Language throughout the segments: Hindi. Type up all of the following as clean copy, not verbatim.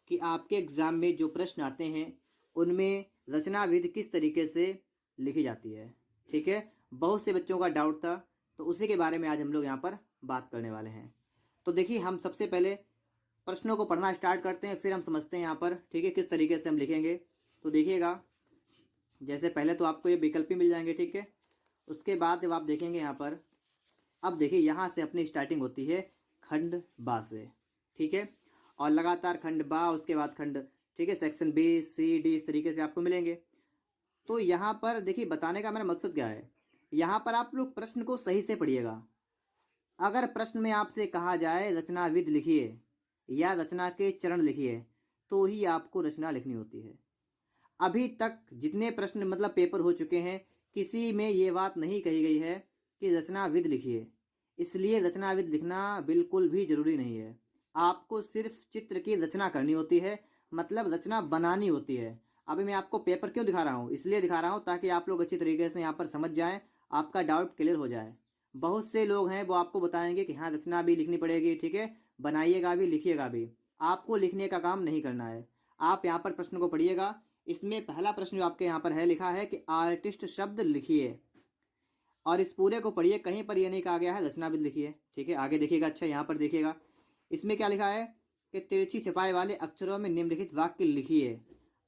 कि आपके एग्ज़ाम में जो प्रश्न आते हैं उनमें रचनाविधि किस तरीके से लिखी जाती है। ठीक है, बहुत से बच्चों का डाउट था, तो उसी के बारे में आज हम लोग यहाँ पर बात करने वाले हैं। तो देखिए, हम सबसे पहले प्रश्नों को पढ़ना स्टार्ट करते हैं, फिर हम समझते हैं यहाँ पर, ठीक है, किस तरीके से हम लिखेंगे। तो देखिएगा, जैसे पहले तो आपको ये विकल्प ही मिल जाएंगे, ठीक है। उसके बाद जब आप देखेंगे यहाँ पर, अब देखिए यहाँ से अपनी स्टार्टिंग होती है खंड बा से, ठीक है, और लगातार खंड बा, उसके बाद खंड, ठीक है, सेक्शन बी सी डी, इस तरीके से आपको मिलेंगे। तो यहाँ पर देखिए, बताने का मेरा मकसद क्या है, यहाँ पर आप लोग प्रश्न को सही से पढ़िएगा। अगर प्रश्न में आपसे कहा जाए रचनाविध लिखिए या रचना के चरण लिखिए, तो ही आपको रचना लिखनी होती है। अभी तक जितने प्रश्न मतलब पेपर हो चुके हैं, किसी में ये बात नहीं कही गई है कि रचनाविध लिखिए। इसलिए रचनाविध लिखना बिल्कुल भी जरूरी नहीं है। आपको सिर्फ चित्र की रचना करनी होती है, मतलब रचना बनानी होती है। अभी मैं आपको पेपर क्यों दिखा रहा हूँ, इसलिए दिखा रहा हूँ ताकि आप लोग अच्छी तरीके से यहाँ पर समझ जाएं, आपका डाउट क्लियर हो जाए। बहुत से लोग हैं वो आपको बताएंगे कि हाँ रचना भी लिखनी पड़ेगी, ठीक है, बनाइएगा भी लिखिएगा भी। आपको लिखने का काम नहीं करना है। आप यहाँ पर प्रश्न को पढ़िएगा। इसमें पहला प्रश्न जो आपके यहाँ पर है, लिखा है कि आर्टिस्ट शब्द लिखिए, और इस पूरे को पढ़िए, कहीं पर यह नहीं कहा गया है रचनाविध लिखिए, ठीक है। आगे देखिएगा, अच्छा यहाँ पर देखिएगा, इसमें क्या लिखा है कि तिरछी छपाई वाले अक्षरों में निम्नलिखित वाक्य लिखिए।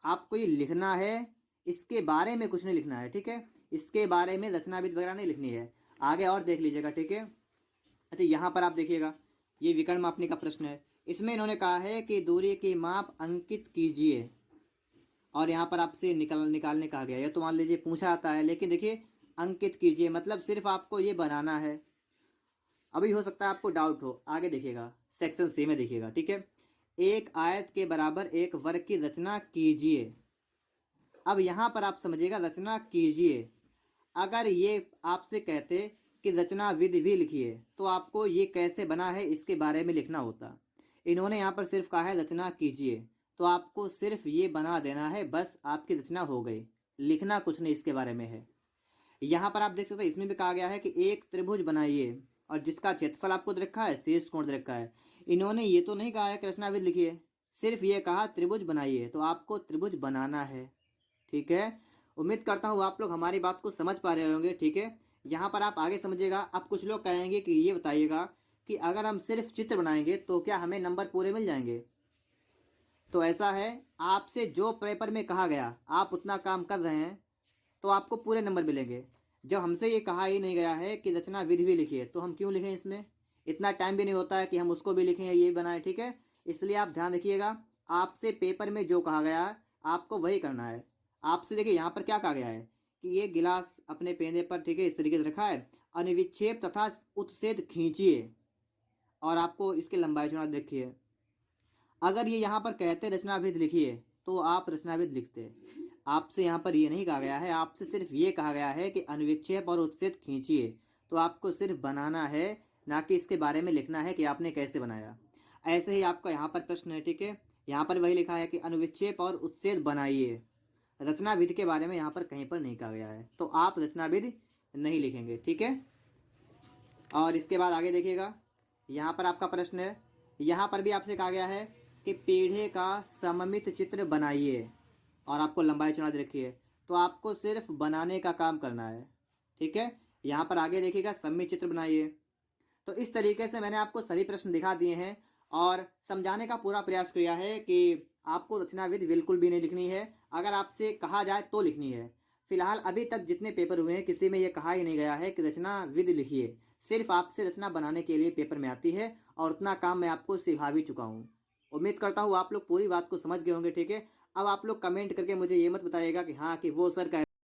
आपको ये लिखना है, इसके बारे में कुछ नहीं लिखना है, ठीक है। इसके बारे में रचनाविध वगैरह नहीं लिखनी है। आगे और देख लीजिएगा, ठीक है। अच्छा यहाँ पर आप देखिएगा, ये विकर्ण मापने का प्रश्न है। इसमें इन्होंने कहा है कि दूरी की माप अंकित कीजिए, और यहाँ पर आपसे निकालने कहा गया है। तो मान लीजिए पूछा आता है, लेकिन देखिए अंकित कीजिए मतलब सिर्फ आपको ये बनाना है। अभी हो सकता है आपको डाउट हो, आगे देखिएगा, सेक्शन सी में देखिएगा, ठीक है। एक आयत के बराबर एक वर्ग की रचना कीजिए। अब यहाँ पर आप समझिएगा, रचना कीजिए। अगर ये आपसे कहते कि रचना विधि भी लिखिए, तो आपको ये कैसे बना है इसके बारे में लिखना होता। इन्होंने यहाँ पर सिर्फ कहा है रचना कीजिए, तो आपको सिर्फ ये बना देना है, बस आपकी रचना हो गई। लिखना कुछ नहीं इसके बारे में है। यहाँ पर आप देख सकते हैं, इसमें भी कहा गया है कि एक त्रिभुज बनाइए, और जिसका क्षेत्रफल आपको दे रखा है, शेष कोण दे रखा है। इन्होंने ये तो नहीं कहा है कि रचनाविध लिखिए, सिर्फ ये कहा त्रिभुज बनाइए, तो आपको त्रिभुज बनाना है, ठीक है। उम्मीद करता हूँ आप लोग हमारी बात को समझ पा रहे होंगे, ठीक है। यहाँ पर आप आगे समझिएगा। अब कुछ लोग कहेंगे कि ये बताइएगा कि अगर हम सिर्फ चित्र बनाएंगे तो क्या हमें नंबर पूरे मिल जाएंगे। तो ऐसा है, आपसे जो पेपर में कहा गया आप उतना काम कर रहे हैं तो आपको पूरे नंबर मिलेंगे। जब हमसे ये कहा ही नहीं गया है कि रचना विधि भी लिखिए, तो हम क्यों लिखें। इसमें इतना टाइम भी नहीं होता है कि हम उसको भी लिखें या ये बनाएं, ठीक है। इसलिए आप ध्यान रखिएगा, आपसे पेपर में जो कहा गया है आपको वही करना है। आपसे देखिए यहाँ पर क्या कहा गया है कि ये गिलास अपने पेने पर, ठीक है, इस तरीके से रखा है, अनिविक्षेप तथा उत्सेद खींचिए, और आपको इसकी लंबाई चौड़ाई देखिए। अगर ये यहाँ पर कहते रचनाविध लिखिए तो आप रचनाविध लिखते। आपसे यहाँ पर ये नहीं कहा गया है, आपसे सिर्फ ये कहा गया है कि अनुविक्षेप और उत्सेद खींचिए, तो आपको सिर्फ बनाना है, ना कि इसके बारे में लिखना है कि आपने कैसे बनाया। ऐसे ही आपका यहाँ पर प्रश्न है, ठीक है, यहाँ पर वही लिखा है कि अनुविक्षेप और उत्सेद बनाइए। रचनाविध के बारे में यहाँ पर कहीं पर नहीं कहा गया है, तो आप रचनाविध नहीं लिखेंगे, ठीक है। और इसके बाद आगे देखिएगा, यहाँ पर आपका प्रश्न है, यहाँ पर भी आपसे कहा गया है कि पेड़े का सममित चित्र बनाइए, और आपको लंबाई चौड़ाई दे रखी है, तो आपको सिर्फ बनाने का काम करना है, ठीक है। यहाँ पर आगे देखिएगा, सममित चित्र बनाइए। तो इस तरीके से मैंने आपको सभी प्रश्न दिखा दिए हैं और समझाने का पूरा प्रयास किया है कि आपको रचनाविधि बिल्कुल भी नहीं लिखनी है। अगर आपसे कहा जाए तो लिखनी है। फिलहाल अभी तक जितने पेपर हुए हैं किसी में ये कहा ही नहीं गया है कि रचना विधि लिखिए। सिर्फ आपसे रचना बनाने के लिए पेपर में आती है, और उतना काम मैं आपको सिखा भी चुका हूँ। उम्मीद करता हूँ आप लोग पूरी बात को समझ गए होंगे, ठीक है। अब आप लोग कमेंट करके मुझे ये मत बताइएगा कि हाँ कि वो सर कह